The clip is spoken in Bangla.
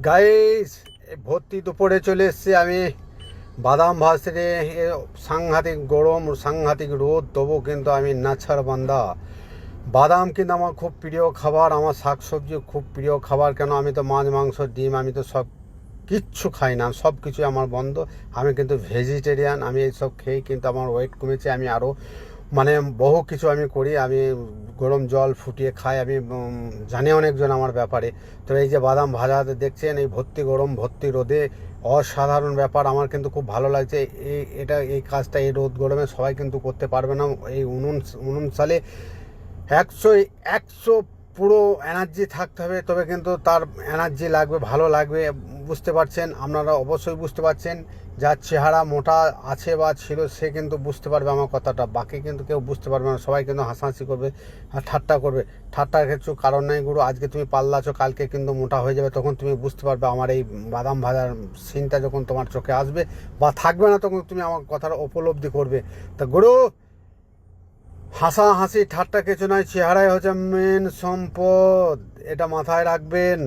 গাইস, ভর্তি দুপুরে চলে এসেছি আমি বাদাম ভাজতে। সাংঘাতিক গরম, সাংঘাতিক রোদ, তবু কিন্তু আমি নাছার বান্দা। বাদাম কিন্তু আমার খুব প্রিয় খাবার, আমার শাকসবজি খুব প্রিয় খাবার। কেন, আমি তো মাছ মাংস ডিম আমি তো সব কিচ্ছু খাই না, সব কিছুই আমার বন্ধ। আমি কিন্তু ভেজিটেরিয়ান, আমি এইসব খেয়েই কিন্তু আমার ওয়েট কমেছে। আমি আরও বহু কিছু আমি করি। আমি গরম জল ফুটিয়ে খাই। আমি জানি অনেকজন আমার ব্যাপারে। তো এই যে বাদাম ভাজা দেখছেন, এই ভর্তি গরম ভর্তি রোদে, অসাধারণ ব্যাপার। আমার কিন্তু খুব ভালো লাগছে এই কাজটা। এই রোদ গরমে সবাই কিন্তু করতে পারবে না। এই উনুন সালে একশো একশো পুরো এনার্জি থাকতে হবে, তবে কিন্তু তার এনার্জি লাগবে, ভালো লাগবে। বুঝতে পারছেন, আপনারা অবশ্যই বুঝতে পারছেন। যার চেহারা মোটা আছে বা ছিল সে কিন্তু বুঝতে পারবে আমার কথাটা, বাকি কিন্তু কেউ বুঝতে পারবে না। সবাই কিন্তু হাসাহাসি করবে আর ঠাট্টা করবে। ঠাট্টার কিছু কারণ নেই গুরু। আজকে তুমি পাল্লাছো, কালকে কিন্তু মোটা হয়ে যাবে, তখন তুমি বুঝতে পারবে আমার এই বাদাম ভাজার সিনটা যখন তোমার চোখে আসবে বা থাকবে না, তখন তুমি আমার কথার উপলব্ধি করবে। তা গুরু, হাসাহাসি ঠাট্টা কিছু নয়, চেহারাই হচ্ছে মেন সম্পদ, এটা মাথায় রাখবেন।